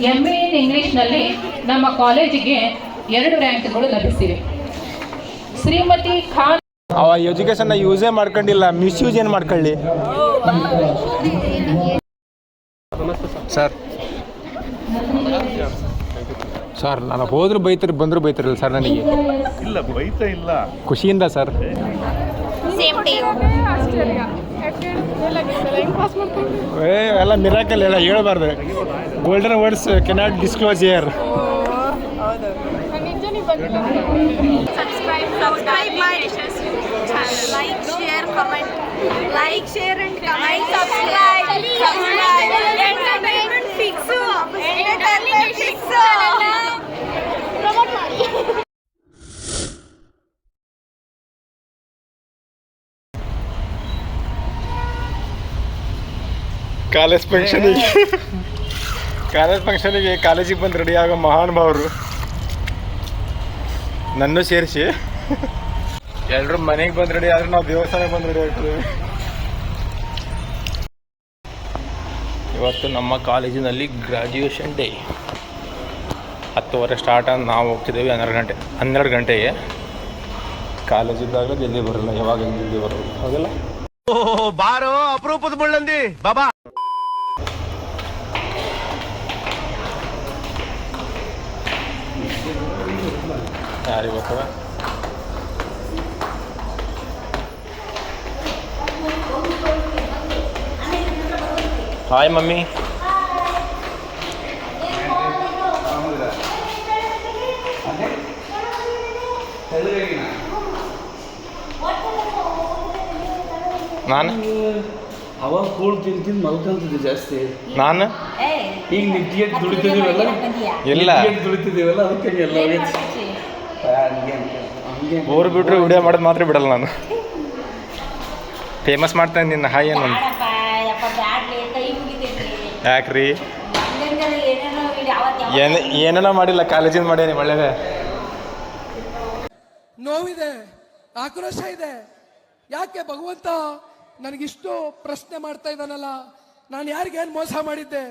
MA ಇನ್ ಇಂಗ್ಲಿಷ್ನಲ್ಲಿ ನಮ್ಮ ಕಾಲೇಜಿಗೆ 2 ರ್ಯಾಂಕ್ಗಳು ಲಭಿಸಿವೆ. ಶ್ರೀಮತಿ ಖಾನ್ ಅವ ಎಜುಕೇಶನ್ ಯೂಸೇ ಮಾಡ್ಕೊಂಡಿಲ್ಲ, ಮಿಸ್ಯೂಸ್ ಏನು ಮಾಡ್ಕೊಳ್ಳಿ. ಸರ್ ಸರ್ ನಾನು ಹೋದ್ರು ಬೈತಾರೆ, ಬಂದರೂ ಬೈತಾರಲ್ಲ ಸರ್ ನನಗೆ. ಇಲ್ಲ ಬೈತಾ ಇಲ್ಲ, ಖುಷಿಯಿಂದ ಸರ್. ಎಲ್ಲ ಮಿರಾಕಲ್ ಎಲ್ಲ ಹೇಳ್ಬಾರ್ದು. Golden words cannot disclose here. Subscribe my channel. Like, share, comment. Like, share and comment. Subscribe. Entertainment fix. Entertainment fix. Promote ಮಾಡಿ. ಕಾಲೇಜ್ ಫಂಕ್ಷನಿಗೆ ಕಾಲೇಜಿಗೆ ಬಂದು ರೆಡಿ ಆಗೋ ಮಹಾನುಭಾವರು ನನ್ನೂ ಸೇರಿಸಿ ಎಲ್ಲರೂ ಮನೆಗೆ ಬಂದು ರೆಡಿ ಆದ್ರೆ ನಾವು ದೇವಸ್ಥಾನಕ್ಕೆ ಬಂದು ರೆಡಿ ಆಗ್ತದೆ. ಇವತ್ತು ನಮ್ಮ ಕಾಲೇಜಿನಲ್ಲಿ ಗ್ರ್ಯಾಜುಯೇಷನ್ ಡೇ. 10:00 ಸ್ಟಾರ್ಟ್ ಆಗಿ ನಾವು ಹೋಗ್ತಿದ್ದೇವೆ 12 ಗಂಟೆಗೆ. ಕಾಲೇಜಿದ್ದಾಗಲೂ ಜಲ್ದಿ ಬರಲ್ಲ, ಯಾವಾಗ ಜಲ್ದಿ ಬರೋದು ಹಾಗಲ್ಲ. ಬಾರೋ ಅಪರೂಪದ ಮುಳ್ಳಂದಿ ಬಾಬಾ. ಯಾರಿಗೆ ಗೊತ್ತವ? Hi mummy. ನಾನು ಅವಾಗ ಕೂಳ್ ತಿಂದು ಮಲ್ಕೊಂತಿದ್ದೆ ಜಾಸ್ತಿ. ನಾನು ಈಗ ನಿಂತಿಗೆ ದುಡಿತಿದ್ದೀವಲ್ಲ, ಇಲ್ಲ ದುಡಿತಿದ್ದೀವಲ್ಲ ಅದಕ್ಕೆ ಎಲ್ಲ ಊರು ಬಿಟ್ಟರು ವಿಡಿಯೋ ಮಾಡೋದು ಮಾತ್ರ ಬಿಡಲ್ಲ ನಾನು. ಫೇಮಸ್ ಮಾಡ್ತೇನೆ ನಿನ್ನ ಹಾಯ್ ಏನು ಯಾಕ್ರಿ? ಏನೇನೋ ಮಾಡಿಲ್ಲ, ಕಾಲೇಜಿಂದ ಮಾಡೇನಿ. ಒಳ್ಳೇದೇ ನೋವಿದೆ, ಆಕ್ರೋಶ ಇದೆ. ಯಾಕೆ ಭಗವಂತ ನನಗಿಷ್ಟು ಪ್ರಶ್ನೆ ಮಾಡ್ತಾ ಇದ್ದಾನಲ್ಲ? ನಾನು ಯಾರಿಗೇನು ಮೋಸ ಮಾಡಿದ್ದೆ?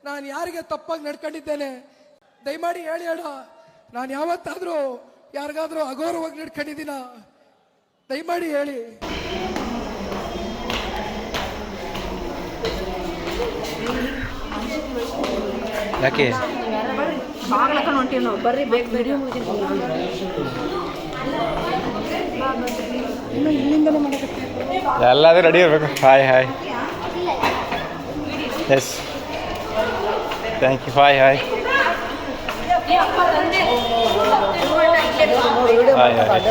ನಾನು ಯಾರಿಗೆ ತಪ್ಪಾಗಿ ನಡ್ಕೊಂಡಿದ್ದೇನೆ? ದಯಮಾಡಿ ಹೇಳಿ ಅಣ್ಣ, ನಾನು ಯಾವತ್ತಾದರೂ ಯಾರಿಗಾದ್ರೂ ಅಗೌರವಾಗಿ ನಡ್ಕೊಂಡಿದ್ದೀನ? ದಯಮಾಡಿ ಹೇಳಿ. ಯಾಕೆ ಬರ್ರಿ ಬೇಕು ವಿಡಿಯೋ ಎಲ್ಲಾದರೂ ರೆಡಿ ಇರಬೇಕು. Hi hi. Yes thank you. Hi hi hi hi.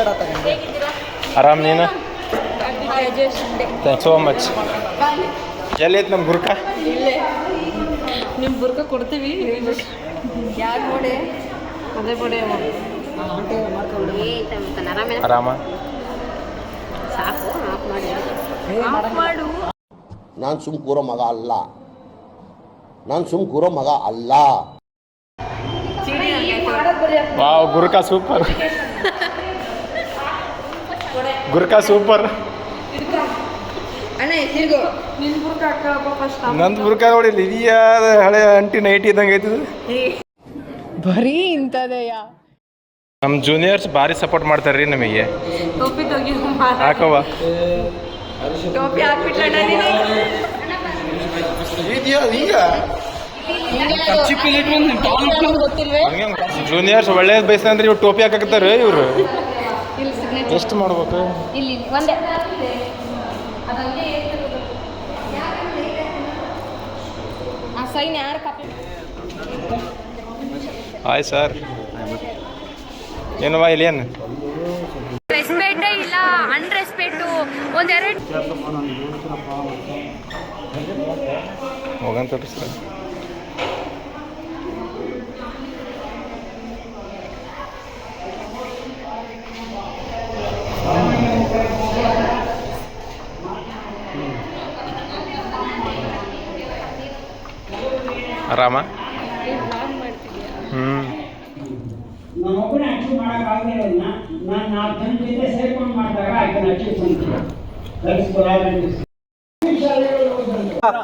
ಆರಾಮ್ ನೀನು? Thanks so much. ಎಲ್ಲೈತೆ ನಮ್ಮ ಬುರ್ಕ? ನಿಮ್ಮ ಬುರ್ಕ ಕೊಡ್ತೀವಿ. ಯಾರು ನೋಡಿ ಅದೇ ಕೊಡಿ. ಆರಾಮ? ಸಾಕು ಮಾಡು. ನಾನು ಸುಮ್ ಕೂರೋ ಮಗ ಅಲ್ಲ. Wow, Gurkha super. Gurkha super. ನಂದು ಬುರ್ಕ ನೋಡಿ, ಇದಿಯಾದ ಹಳೆ ಅಂಟಿ ನೈಟಿ ಇದ್ದಂಗೆ ಐತಿದು. ಬರೀ ಇಂಥದೆಯ. ನಮ್ಮ ಜೂನಿಯರ್ಸ್ ಭಾರಿ ಸಪೋರ್ಟ್ ಮಾಡ್ತಾರೆ ರೀ ನಮಗೆ. ಟೋಪಿ ತೆಗಿ ಹಾಕವ್ವ. ಟೋಪಿ ಹಾಕ್ಬಿಟ್ಲ ಜೂನಿಯರ್ಸ್ ಒಳ್ಳೇದು ಬಯಸ್ತಂದ್ರೆ ಇವ್ರು ಟೋಪಿ ಹಾಕತ್ತಾರೆ. ಇವರು ಎಷ್ಟು ಮಾಡ್ಬೇಕು? Hi sir. ಏನವ್ವ ಇಲ್ಲಿ ಏನು ರೆಸ್ಪೆಕ್ಟೇ ಇಲ್ಲ, ಅನ್ರೆಸ್ಪೆಕ್ಟು. ಒಂದೆರಡು ಹೋಗಂತ ಸರ್. ಆರಾಮ? ನಾನೊಬ್ಬನೇ ಅಚೀವ್ ಮಾಡೋಕ್ಕಾಗಲಿಲ್ಲ. ನಾನು 4 ಜನ ಜೊತೆ ಸೇರ್ಕೊಂಡು ಮಾಡಿದಾಗ ಆಯ್ತು ಅಚೀವ್ ಮಾಡ್ತೀನಿ.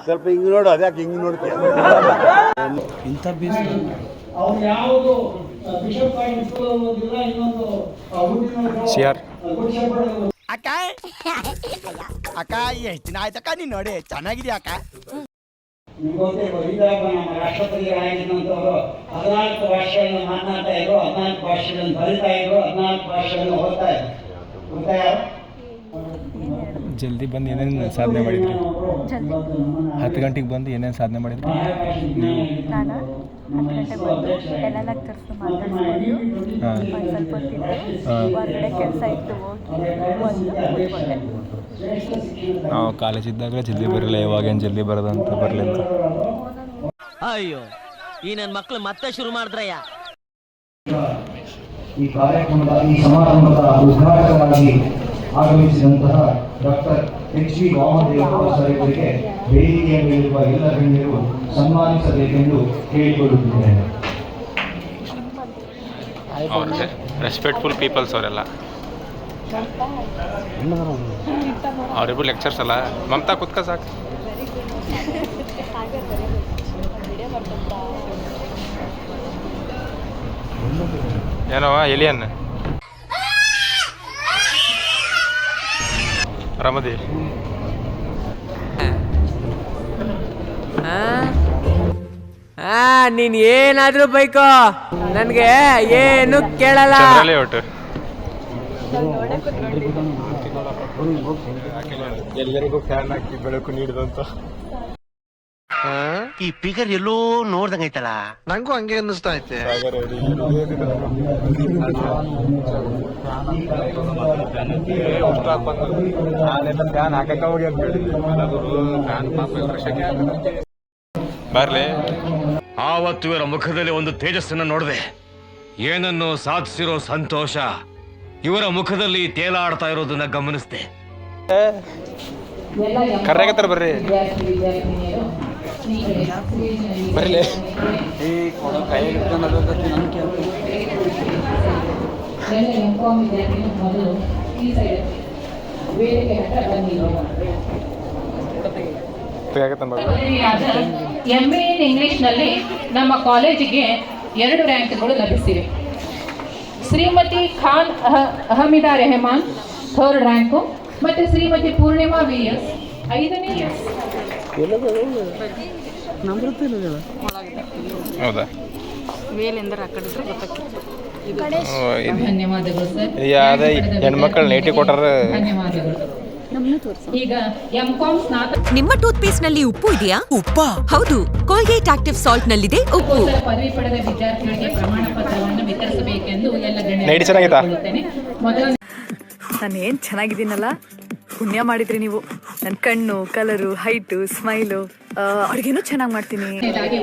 ಸ್ವಲ್ಪ ಹಿಂಗೆ ನೋಡು, ಅದ್ಯಾಕೆ ಹಿಂಗೆ ನೋಡ್ತೀಯ? ಇಂಥ ಬೀಸ್ ಅವ್ರು ಯಾವುದು ಬಿಷಪ್ ಆಗಿ ಇಟ್ಕೊಳ್ಳೋದಿಲ್ಲ, ಇನ್ನೊಂದು CR. ಅಕ್ಕ ಅಕ್ಕ ಎಷ್ಟು ದಿನ ಆಯ್ತಕ್ಕ ನೀನು ನೋಡಿ ಚೆನ್ನಾಗಿದ್ಯಾ ಅಕ್ಕ. ನಿಮಗೆ ಇದಾಗ ನಮ್ಮ ರಾಷ್ಟ್ರಪತಿಗಳಾಗಿದ್ದಂಥವ್ರು 14 ಭಾಷೆಗಳನ್ನು ಮಾತನಾಡ್ತಾ ಇದ್ರು, 14 ಭಾಷೆಗಳನ್ನು ಬರಿತಾ ಇದ್ರು, 14 ಭಾಷೆಗಳನ್ನು ಓದ್ತಾ ಇದ್ರು. ಗೊತ್ತಾ ಯಾರು? ಜಲ್ದಿ ಬಂದು ಏನೇನು ಸಾಧನೆ ಮಾಡಿದ್ರಿ? 10 ಗಂಟೆಗೆ ಬಂದು ಏನೇನು ಸಾಧನೆ ಮಾಡಿದ್ರಿ? ನಾನು 10 ಗಂಟೆಗೆ ಬಂದು ಎಲ್ಲ ಲೆಕ್ಚರ್ಸ್ ಮಾತಾಡಿಸ್ಕೊಂಡು ಸ್ವಲ್ಪ ಹೊತ್ತಿದ್ದು ಹೊರಗಡೆ ಕೆಲಸ ಇತ್ತು, ಹೋಗಿ ಕೂತ್ಕೊಂಡೆ. ನಾವು ಕಾಲೇಜ್ ಇದ್ದಾಗ ಜಲ್ದಿ ಬರಲಿಲ್ಲ, ಇವಾಗೇನು ಜಲ್ದಿ ಬರೋದಂತ ಬರಲಿಲ್ಲ. ಅಯ್ಯೋ ಈ ನನ್ನ ಮಕ್ಕಳು ಮತ್ತೆ ಶುರು ಮಾಡಿದ್ರಯ್ಯ. ಈ ಕಾರ್ಯಕ್ರಮದ ಈ ಸಮಾರಂಭದ ಉದ್ಘಾಟಕರಾಗಿ ಆಗಮಿಸಿದಂತಹ ಡಾಕ್ಟರ್ HV ವಾಮದೇವಪ್ಪ ಸರ್ ಇವರಿಗೆ ವೇದಿಕೆಯ ಮೇಲಿರುವ ಎಲ್ಲ ಗಣ್ಯರು ಸನ್ಮಾನಿಸಬೇಕೆಂದು ಕೇಳಿಕೊಳ್ಳುತ್ತಿದ್ದೇನೆ. ರೆಸ್ಪೆಕ್ಟ್ಫುಲ್ ಪೀಪಲ್ಸ್ ಅವರೆಲ್ಲ. ಅವರಿಬ್ಬರು ಲೆಕ್ಚರ್ಸ್ ಅಲ್ಲ. ಮಮತಾ ಕುತ್ಕ ಸಾಕು. ಏನವ ಎಲಿಯನ್ ಆರಾಮದಿ? ನೀನ್ ಏನಾದ್ರೂ ಬೈಕೋ, ನನ್ಗೆ ಏನು ಕೇಳಲ್ಲ. ಒಟ್ಟು ಎಲ್ಲರಿಗೂ ಫ್ಯಾನ್ ಹಾಕಿ ಬೆಳಕು ನೀಡಿದಂತ ಈ ಫಿಗರ್ ಎಲ್ಲೋ ನೋಡ್ದಂಗೈತಲ್ಲ. ನಂಗೂ ಹಂಗೆ ಅನ್ನಿಸ್ತಾ ಐತೆ. ಫ್ಯಾನ್ ಹಾಕಕ್ಕ ಹೋಗಿ ಅಂತ ಹೇಳಿ ಬರ್ಲಿ. ಆವತ್ತು ಇವರ ಮುಖದಲ್ಲಿ ಒಂದು ತೇಜಸ್ಸನ್ನು ನೋಡಿದೆ. ಏನನ್ನು ಸಾಧಿಸಿರೋ ಸಂತೋಷ ಇವರ ಮುಖದಲ್ಲಿ ತೇಲಾಡ್ತಾ ಇರೋದನ್ನ ಗಮನಿಸಿದೆ. ಕರ್ನಾಗತ್ತಾರ ಬರ್ರಿ ಬರ್ಲಿ. ಈ ಕೊಡೋ ಕೈ ಹಿಡ್ಕೊಂಡು MA ಇನ್ ಇಂಗ್ಲಿಷ್ನಲ್ಲಿ ನಮ್ಮ ಕಾಲೇಜಿಗೆ 2 ರ್ಯಾಂಕ್ಗಳು ಲಭಿಸಿವೆ. ಶ್ರೀಮತಿ ಖಾನ್ ಅಹಮಿದಾ ರೆಹಮಾನ್ 3rd ರ್ಯಾಂಕು ಮತ್ತು ಶ್ರೀಮತಿ ಪೂರ್ಣಿಮಾ VS 5ನೇ ಎಸ್. ಹೌದಾ? ಧನ್ಯವಾದಗಳು ಸರ್. ಯಾವ್ದು ಹೆಣ್ಮಕ್ಳು ನೇಟಿ ಕೊಟ್ಟಾರ. ಧನ್ಯವಾದಗಳು. ಈಗ M.Com ಸ್ನಾತಕ. ನಿಮ್ಮ ಟೂತ್ ಪೇಸ್ಟ್ ನಲ್ಲಿ ಉಪ್ಪು ಇದೆಯಾ? ಉಪ್ಪ? ಹೌದು, ಕೋಲ್ಗೇಟ್ ಆಕ್ಟಿವ್ ಸಾಲ್ಟ್ ನಲ್ಲಿದೆ ಉಪ್ಪು. ಪದವಿ ಪಡೆದ ವಿದ್ಯಾರ್ಥಿಗಳಿಗೆ ಪ್ರಮಾಣ ಪತ್ರವನ್ನು ವಿತರಿಸಬೇಕೆಂದು ಎಲ್ಲ ನೈಟ್ ಚೆನ್ನಾಗಿತ್ತಾ? ಮೊದಲ ನಾನು ಏನ್ ಚೆನ್ನಾಗಿದ್ದೀನಲ್ಲ, ಪುಣ್ಯ ಮಾಡಿದ್ರಿ ನೀವು. ನನ್ನ ಕಣ್ಣು, ಕಲರು, ಹೈಟು, ಸ್ಮೈಲು, ಅಡುಗೆನೂ ಚೆನ್ನಾಗಿ ಮಾಡ್ತೀನಿ.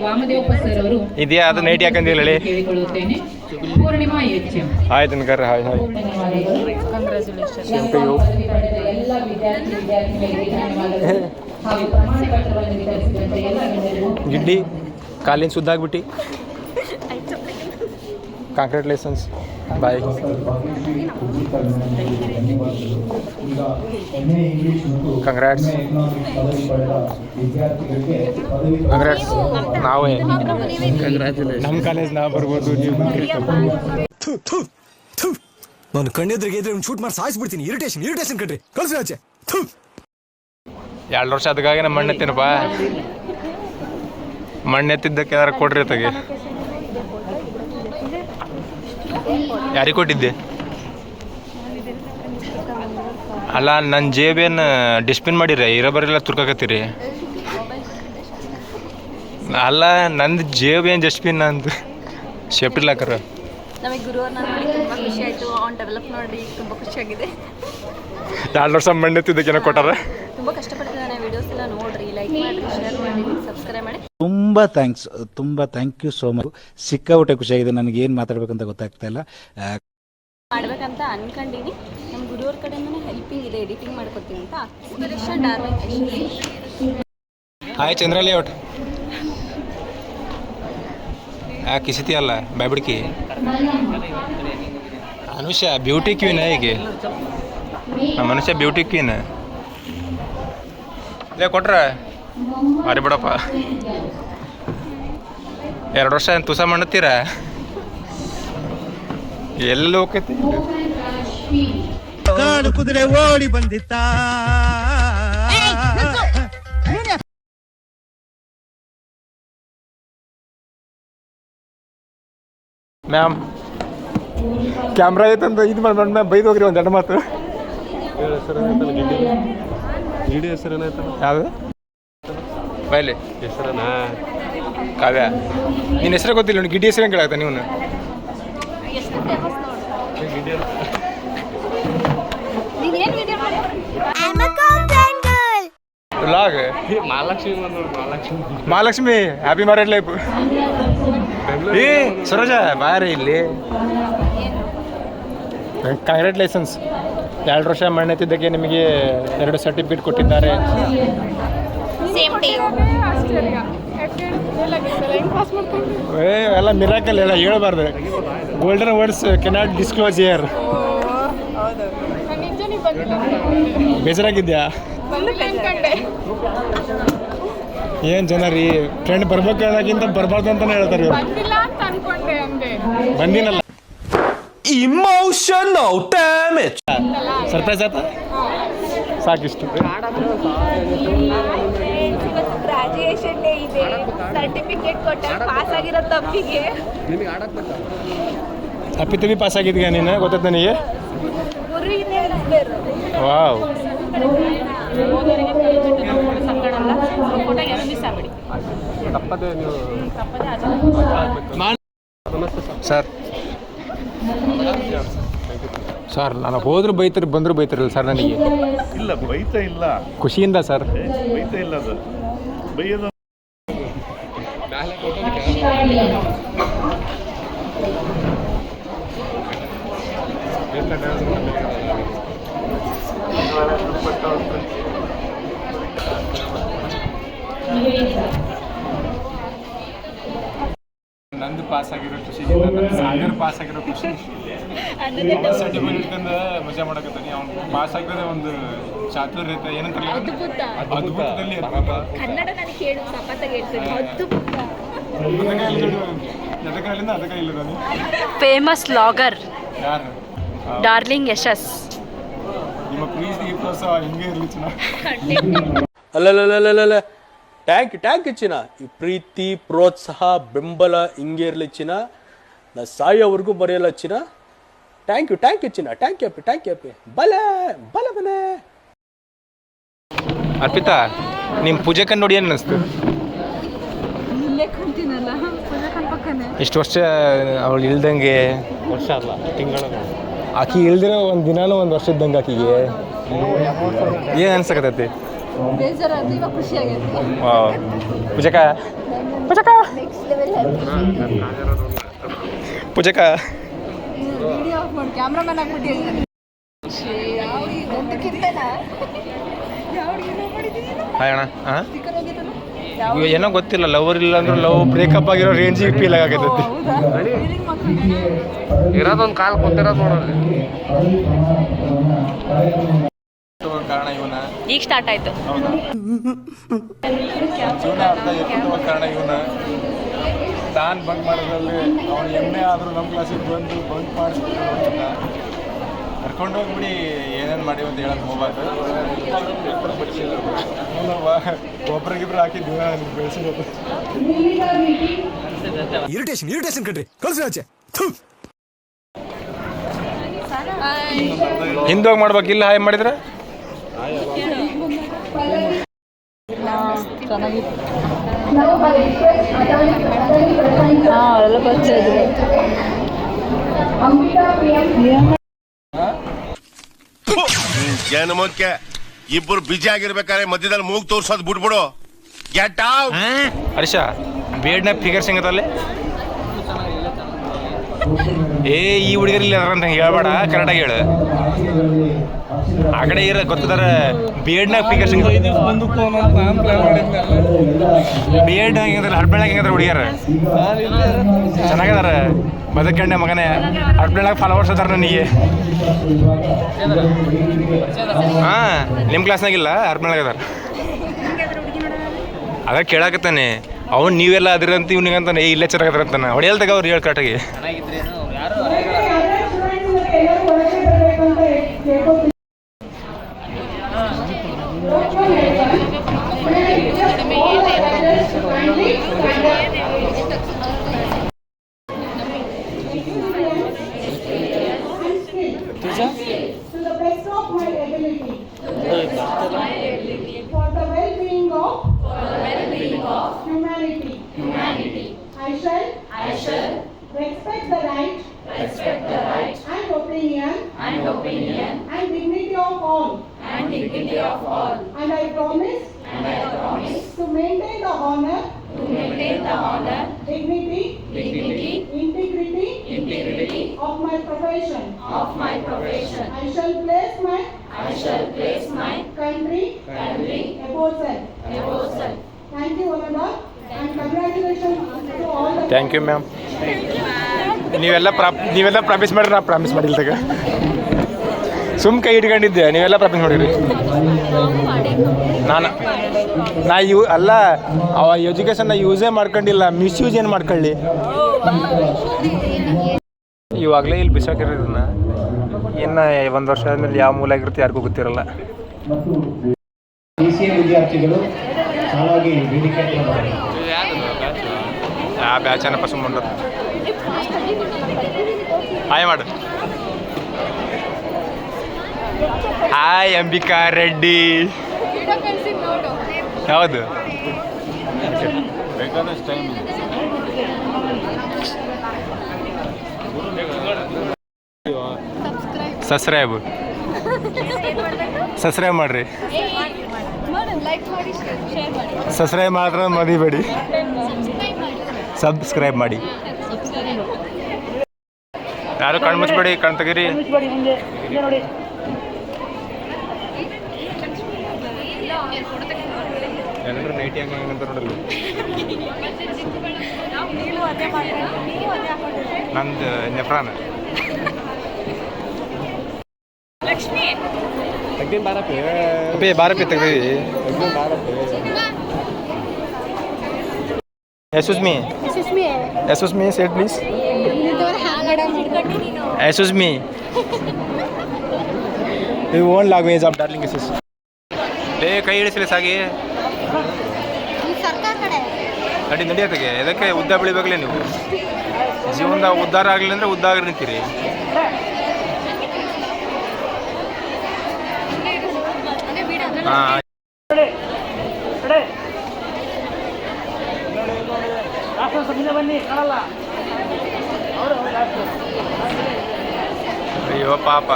ವಾಮದೇವಪ್ಪ ಸರ್ ಅವರು ಇದೆಯಾ? ಅದು ನೈಟ್ ಯಾಕಂದಿಲ್ಲ ಹೇಳಿ. ಕೇಳಿಕೊಳ್ಳುತ್ತೇನೆ. ಪೂರ್ಣಿಮಾ HM. ಆಯ್ತು ಅನ್ಕರ್ರಿ. Hi hi. ಎಲ್ಲ ವಿದ್ಯಾರ್ಥಿಗಳಿಗೆ ಧನ್ಯವಾದಗಳು ಹಾಗೂ ಪ್ರಮಾಣ ಪತ್ರವನ್ನು ವಿತರಿಸಿದಂತೆ ಎಲ್ಲ ಗಣ್ಯರಿಗೂ ಗಿಡ್ಡಿ ಕಾಲಿನ ಸುದ್ದಾಗ್ಬಿಟ್ಟು ಕಾಂಗ್ರ್ಯಾಚುಲೇಷನ್ಸ್. ಬಾಯ್. ಕಂಗ್ರಾಟ್ಸ್. ಕಂಗ್ರಾಟ್ಸ್. ನಾವೇ ನಮ್ಮ ಕಾಲೇಜ್ ನಾವು ಬರ್ಬೋದು, ನೀವು ನಾನು ಕಣ್ಣೆದ್ರಿಗೆ ಇದ್ರೆ ಒಂದು ಶೂಟ್ ಮಾಡಿ ಸಾಯಿಸ್ಬಿಡ್ತೀನಿ. ಇರಿಟೇಷನ್ ಕಣ್ರಿ, ಕಳ್ಸಿ ಆಚೆ. 2 ವರ್ಷ ಅದಕ್ಕಾಗಿ ನಮ್ಮ ಮಣ್ಣೆತ್ತೀನಪ್ಪ. ಮಣ್ಣೆತ್ತಿದ್ದಕ್ಕೆ ಯಾರು ಕೊಡ್ರಿ ತಗೆ. ಯಾರಿಗೆ ಕೊಟ್ಟಿದ್ದೆ? ಅಲ್ಲ, ನನ್ನ ಜೇಬೇನು ಡಿಸ್ಪಿನ್ ಮಾಡಿರಿ, ಇರೋಬರೆಲ್ಲ ತುರ್ಕಾಕತ್ತೀರಿ. ಅಲ್ಲ, ನಂದು ಜೇಬೇನು ಡಸ್ಟ್ಬಿನ್ ಅಂತ ಸೇಫ್ಟಿ ಲಾಕರ್. ನಮಗೆ ಗುರುವಾರ ನೋಡಿ ತುಂಬ ಖುಷಿ ಆಯಿತು. ಅವ್ನು ಡೆವಲಪ್ ನೋಡಿ ತುಂಬ ಖುಷಿಯಾಗಿದೆ. 2 ವರ್ಷ ಮಣ್ಣೆತ್ತಿದ್ದಕ್ಕೆ ಏನೋ ಕೊಟ್ಟಾರ. ತುಂಬ ಕಷ್ಟಪಡ್ತಿದ್ದಾನೆ. ವಿಡಿಯೋಸ್ ಎಲ್ಲ ನೋಡ್ರಿ, ಲೈಕ್ ಮಾಡಿ, ಶೇರ್ ಮಾಡಿ, ಸಬ್ಸ್ಕ್ರೈಬ್ ಮಾಡಿ. ತುಂಬ ಥ್ಯಾಂಕ್ಸ್, ತುಂಬ ಥ್ಯಾಂಕ್ ಯು ಸೋ ಮಚ್. ಸಿಕ್ಕಾಬಿಟ್ಟೆ ಖುಷಿಯಾಗಿದೆ. ನನಗೆ ಏನು ಮಾತಾಡ್ಬೇಕಂತ ಗೊತ್ತಾಗ್ತಾ ಇಲ್ಲ. ಮಾಡ್ಬೇಕಂತ ಅನ್ಕೊಂಡಿನಿ. ನಮ್ಮ ಗುರುವ್ರ ಕಡೆಯಿಂದನೇ ಹೆಲ್ಪಿಂಗ್ ಇದೆ, ಎಡಿಟಿಂಗ್ ಮಾಡ್ಕೊತೀನಿ ಅಂತ. Inspiration Darwin. ಹಾಯ್ ಚಂದ್ರಲಿ ಒಟ್ಟು ಕಿಸಿತಿ ಅಲ್ಲ ಬಾಯ್ಬಿಡ್ಕಿ. Anusha beauty queen. ಹೀಗೆ ನಮ್ಮ ಮನುಷ್ಯ ಬ್ಯೂಟಿ ಕ್ವೀನ್. ಲೇ ಕೊಟ್ರ ಅರಿ ಬಿಡಪ್ಪ. 2 ವರ್ಷ ತುಸ ಮಾಡತ್ತೀರ ಎಲ್ಲ ಹೋಗ್ತೈತಿ ಕುದುರೆ ಓಡಿ ಬಂದಿತ್ತ ಮ್ಯಾಮ್ ಕ್ಯಾಮ್ರಾ ಐತಂತ ಇದು ಮಾಡ್ಕೊಂಡು ಮ್ಯಾಮ್ ಬೈದು ಹೋಗ್ರಿ ಒಂದು 2 ಮಾತು. ಯಾವುದು ಬೈಲಿ ಹೆಸರನಾ ಕಾವ್ಯ ನಿನ್ನ ಹೆಸರೇ ಗೊತ್ತಿಲ್ಲ ನೋಡಿ ಗಿಡ್ಡಿ ಹೆಸರು ಹೆಂಗೆ ಕೇಳಾಗ್ತಾ ನೀವು log Mahalakshmi happy married life. ಏ ಸರೋಜ ಬಾರಿ ಇಲ್ಲಿ ಕಂಗ್ರ್ಯಾಚುಲೇಷನ್ಸ್ 2 ವರ್ಷ ಮಣ್ಣೆತ್ತಿದ್ದಕ್ಕೆ ನಿಮಗೆ 2 ಸರ್ಟಿಫಿಕೇಟ್ ಕೊಟ್ಟಿದ್ದಾರೆ. ಎಲ್ಲ ಮಿರಾಕಲ್ ಎಲ್ಲ ಹೇಳ್ಬಾರ್ದು. Golden words cannot disclose ear. ಬೇಜಾರಾಗಿದ್ಯಾ? ಏನು ಜನ ರೀ ಫ್ರೆಂಡ್ ಬರ್ಬೇಕು ಅನ್ನೋಕ್ಕಿಂತ ಬರಬಾರ್ದು ಅಂತಾನೆ ಹೇಳ್ತಾರೆ ಇವರು. ಬಂದಿನಲ್ಲ ಇಮೋಷನಲ್ ಡ್ಯಾಮೇಜ್. ಸರ್ಪ್ರೈಸ್ ಆಯ್ತಾ? ಸಾಕಿಷ್ಟು. ಗ್ರಾಜುಯೇಷನ್ ಡೇ ಇದೆ, ಸರ್ಟಿಫಿಕೇಟ್ ಕೊಟ್ಟ ಪಾಸ್ ಆಗಿರೋ ತಪ್ಪಿಗೆ ಅಪ್ಪಿ ಪಾಸ್ ಆಗಿದ್ಯಾ ನೀನು? ಗೊತ್ತೈತೆ ನನಗೆ. ವಾವ್ ಸರ್ ಸರ್ ನಾನು ಹೋದ್ರು ಬೈತಾರೆ ಬಂದರೂ ಬೈತಾರಲ್ಲ ಸರ್ ನನಗೆ. ಇಲ್ಲ ಬೈತಾ ಇಲ್ಲ, ಖುಷಿಯಿಂದ ಸರ್. ಬೈತಾ ಇಲ್ಲ, ಅದು ಬೈಯೋದು. ನಂದು ಪಾಸ್ ಆಗಿರೋ ಖುಷಿ, ಸಾಗರ್ ಪಾಸ್ ಆಗಿರೋ ಖುಷಿ. ಸರ್ಟಿಫಿಕೇಟ್ ಇಟ್ಕೊಂಡು ಮಜಾ ಮಾಡಕತ್ತಾನೆ. ಅವ್ನು ಪಾಸ್ ಆಗಿರೋದೇ ಒಂದು ಚಾತುರ್ಯತೆ ಏನಂತಾರಲ್ಲ, ಅದ್ಭುತದಲ್ಲಿ ಕನ್ನಡ ನನಗೆ ಕೇಳು ಸಪತ್ತಾಗಿ ಹೇಳ್ತೀನಿ. ಎದಕಾಲಿಂದ ಅದಕ್ಕೆ ಇಲ್ಲ ನಾನು. ಫೇಮಸ್ ಲಾಗರ್ ಯಾರು? ಡಾರ್ಲಿಂಗ್ ಯಶಸ್. ನಿಮ್ಮ ಪ್ರೀತಿ ಪ್ರೋತ್ಸಾಹ ಹಿಂಗೆ ಇರಲಿ ಚಿನ್ನ. ಅಲ್ಲಲ್ಲ ಟ್ಯಾಂಕ್ ಚಿನ್ನ. ಈ ಪ್ರೀತಿ ಪ್ರೋತ್ಸಾಹ ಬೆಂಬಲ ಹಿಂಗೆ ಇರಲಿ ಚಿನ್ನ. ನಾ ಸಾಯೋವರೆಗೂ ಬರೆಯಲ್ಲ ಚಿನ್ನ. ಥ್ಯಾಂಕ್ ಯು ಚಿನ್ನ. ಟ್ಯಾಂಕ್ ಯು ಬಲ ಬನೆ. ಅರ್ಪಿತಾ, ನಿಮ್ಮ ಪೂಜೆಕನ್ ನೋಡಿ ಏನು ಅನ್ನಿಸ್ತು? ಇಷ್ಟು ವರ್ಷ ಅವಳು ಇಲ್ದಂಗೆ, ವರ್ಷ ಅಲ್ಲ ತಿಂಗಳ, ಆಕಿ ಇಲ್ದಿರೋ ಒಂದು ದಿನಾನು ಒಂದು ವರ್ಷ ಇದ್ದಂಗೆ ಆಕಿಗೆ ಏನು ಅನ್ಸಕತ್ತೈತಿ? ಪೂಜಕ ಹಾಯ್ ಅಣ್ಣ. ಏನೋ ಗೊತ್ತಿಲ್ಲ, ಲವರ್ ಇಲ್ಲ ಅಂದ್ರೆ ಲವ್ ಬ್ರೇಕಪ್ ಆಗಿರೋ ರೇಂಜಿಗೆ ಫೀಲ್ ಆಗತೈತಿ. ಇರೋದೊಂದು ಕಾಲ್ ಕೂತಿರೋದು ನೋಡೋದು. ಕಾರಣ ಇವನ ಈಗ ಸ್ಟಾರ್ಟ್ ಆಯ್ತು. ಜೀವನ ಅರ್ಧ ಕಾರಣ ಇವನ. ತಾನು ಬಂಕ್ ಮಾಡೋದ್ರಲ್ಲಿ ಅವನು ಎಮ್ಮೆ ಆದರೂ ನಮ್ಮ ಕ್ಲಾಸಿಗೆ ಬಂದು ಬಂಕ್ ಮಾಡಿಸ್ಬಿಟ್ಟು ಕರ್ಕೊಂಡು ಹೋಗ್ಬಿಡಿ ಏನೇನು ಮಾಡಿ ಅಂತ ಹೇಳೋದು ಹೋಗ್ಬಾರ್ದು. ಒಬ್ರಿಗಿಬ್ರು ಹಾಕಿ ಜೀವನ ಬೆಳೆಸಿರೋದು. ಇರಿಟೇಷನ್ ಕಣ್ರಿ, ಕಳ್ಸಿ ಆಚೆ. ಹಿಂದೋಗಿ ಮಾಡ್ಬೇಕಿಲ್ಲ ಹಾಯ್ ಮಾಡಿದ್ರೆ ಜನಮಕ್ಕೆ ಇಬ್ಬರು ಬಿಜಿ ಆಗಿರ್ಬೇಕಾದ್ರೆ ಮಧ್ಯದಲ್ಲಿ ಮೂಗ್ ತೋರ್ಸೋದು ಬಿಟ್ಬಿಡು. Get out. ಹರ್ಷ ಬೇಡ್ನ ಫಿಗರ್ ಸಿಂಗತ್ತಲ್ಲಿ. ಈ ಹುಡುಗರಿಲ್ಲ ಅಂತ ಹೇಳ್ಬೇಡ, ಕರೆಕ್ಟಾಗಿ ಹೇಳು. ಆ ಕಡೆ ಇರ ಗೊತ್ತದಾರ ಬೇಡ್ನಾಗ ಫಿಗರ್ ಸಿಂಗ. ಬೇಡ್ ಹೆಂಗಿದ್ರೆ ಹಡ್ಬೆಳಾಗ ಹೆಂಗಿದ್ರೆ ಹುಡುಗಿಯರ ಚೆನ್ನಾಗದಾರ. ಬದುಕಣ್ಣೆ ಮಗನೇ ಹಡ್ಬೆಳಾಗ ಫಾಲೋವರ್ಸ್ ಅದಾರ ನನಗೆ. ನಿಮ್ಮ ಕ್ಲಾಸ್ನಾಗಿಲ್ಲ ಹಡ್ಬೆಳಾಗ ಅದಾರ. ಅದ ಕೇಳಾಕತ್ತಾನೆ ಅವ್ನು ನೀವೆಲ್ಲ ಅದ್ರಂತ ಇವ್ನಿಗಂತಾನೆ ಇಲ್ಲೇ ಚೆನ್ನಾಗದ್ರಂತಾನೆ ಹೊಡೆಯಲ್ದಾಗ ಅವ್ರು ಹೇಳಿ ಕರೆಕ್ಟಾಗಿ. To the best of my ability. For the well-being of humanity. I shall respect the right and opinion and dignity of all. And I promise to maintain the honor, dignity, integrity of my profession. I shall place my country above self. Thank you, Ananda, and congratulations to all the. Thank you ma'am. ನೀವೆಲ್ಲ promise ಮಾಡಿರಿ, ನಾ promise ಮಾಡಿಲ್ದಾಗ ಸುಮ್ ಕೈ ಇಟ್ಕೊಂಡಿದ್ದೆ. ನೀವೆಲ್ಲ promise ಮಾಡಿರಿ. ನಾ ಅಲ್ಲ ಅವ ಎಜುಕೇಷನ್ನ ಯೂಸೇ ಮಾಡ್ಕೊಂಡಿಲ್ಲ, ಮಿಸ್ಯೂಸ್ ಏನು ಮಾಡ್ಕೊಳ್ಳಿ. ಇವಾಗಲೇ ಇಲ್ಲಿ ಬಿಸಾಕಿರೋದನ್ನ ಇನ್ನು 1 ವರ್ಷ ಆದಮೇಲೆ ಯಾವ ಮೂಲ ಆಗಿರುತ್ತೆ ಯಾರಿಗೂ ಗೊತ್ತಿರಲ್ಲ. ವಿದ್ಯಾರ್ಥಿಗಳು ಸಾಲಾಗಿ ವೇದಿಕೆ ಆ ಬ್ಯಾಚನಪ್ಪ ಸುಮ್ಮನೆ ಹಾಯ್ ಮಾಡು. ಹಾಯ್ ಅಂಬಿಕಾ ರೆಡ್ಡಿ. ಹೌದು ಬೇಕಾದಷ್ಟು ಟೈಮ್ ಸಬ್ಸ್ಕ್ರೈಬ್ ಮಾಡ್ರಿ. ಸಬ್ಸ್ಕ್ರೈಬ್ ಮಾತ್ರ ಮದಿಬೇಡಿ, ಸಬ್ಸ್ಕ್ರೈಬ್ ಮಾಡಿ. ಯಾರು ಕಣ್ಣು ಮುಚ್ಚಬೇಡಿ, ಕಣ್ ತೆಗೀರಿ. ಎಲ್ಲರೂ ನೈಟಿ ಹಂಗಂತ ನೋಡಲ್ಲ. ನಂದು ನೆಫ್ರಾನ ಬಾರಪ್ಪಿ ತೆಗ್ದೀವಿ. Excuse me, say it please. Excuse me. You won't language of darling is. ಕೈ ಇಳಿಸಲಿ ಸಾಗಿ ನಡೆಯತ್ತಿಗೆ. ಇದಕ್ಕೆ ಉದ್ದ ಬೆಳಿಬೇಕಲೇ ನೀವು. ಜೀವನದಾಗ ಉದ್ಧಾರ ಆಗಲಿ ಅಂದರೆ ಉದ್ದ ಆಗಿ ನಿಂತೀರಿ. ಹಾಂ ಅಯ್ಯೋ ಪಾಪ,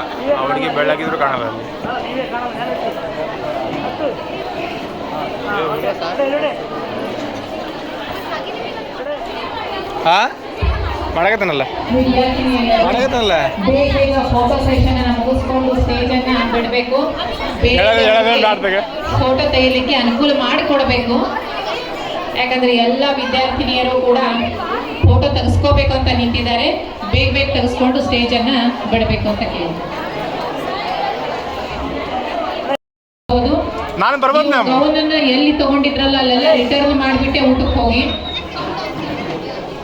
ಅವಳಿಗೆ ಬೆಳ್ಳಗಿದ್ರು ಕಾಣಲ್ಲ ಅಲ್ಲಿ. ಹಾಂ ಮಾಡಕತ್ತಾನಲ್ಲ ಬೇಗ ಫೋಟೋ ಸೆಷನ್ ಅನ್ನು ಮುಗಿಸ್ಕೊಂಡು ಸ್ಟೇಜ್ ಅನ್ನ ಬಿಡಬೇಕು. ಫೋಟೋ ತೆಗಿಲಿಕ್ಕೆ ಅನುಕೂಲ ಮಾಡಿಕೊಡ್ಬೇಕು. ಯಾಕಂದ್ರೆ ಎಲ್ಲ ವಿದ್ಯಾರ್ಥಿನಿಯರು ಕೂಡ ಫೋಟೋ ತೆಗೆಸ್ಕೋಬೇಕು ಅಂತ ನಿಂತಿದ್ದಾರೆ. ಬೇಗ ತೆಗೆಸ್ಕೊಂಡು ಸ್ಟೇಜ್ ಅನ್ನ ಬಿಡಬೇಕು ಅಂತ ಕೇಳಿ. ಗೌನನ್ನ ಎಲ್ಲಿ ತಗೊಂಡಿದ್ರಲ್ಲ ಅಲ್ಲೆಲ್ಲ ರಿಟರ್ನ್ ಮಾಡಿಬಿಟ್ಟೆ ಊಟಕ್ಕೆ ಹೋಗಿ.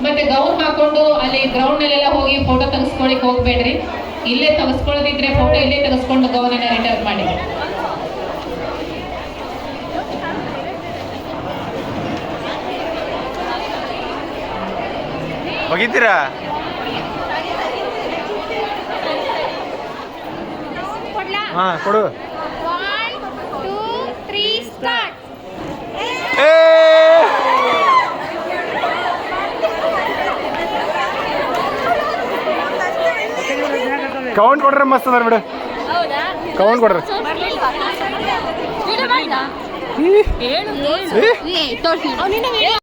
ಮತ್ತೆ ಗೌನ್ ಹಾಕೊಂಡು ಅಲ್ಲಿ ಗ್ರೌಂಡ್ ಅಲ್ಲೆಲ್ಲ ಹೋಗಿ ಫೋಟೋ ತೆಗೆಸ್ಕೊಳಿಕ್ ಹೋಗ್ಬೇಡ್ರಿ. ಇಲ್ಲೇ ತೆಗೆಸ್ಕೊಳ್ಳೋದಿದ್ರೆ ಫೋಟೋ ಇಲ್ಲೇ ತೆಗೆಸ್ಕೊಂಡು ಗೌನನ್ನ ರಿಟರ್ನ್ ಮಾಡಿ. ಹೋಗಿದ್ದೀರಾ? ಹಾಂ ಕೊಡು. 1, 2, 3 ಸ್ಟಾರ್ಟ್. ಕೌಂಟ್ ಕೊಡ್ರೆ ಮಸ್ತ್ ಅದಾರ ಬಿಡು. ಕೌಂಟ್ ಕೊಡ್ರಿ. ಹೇಳು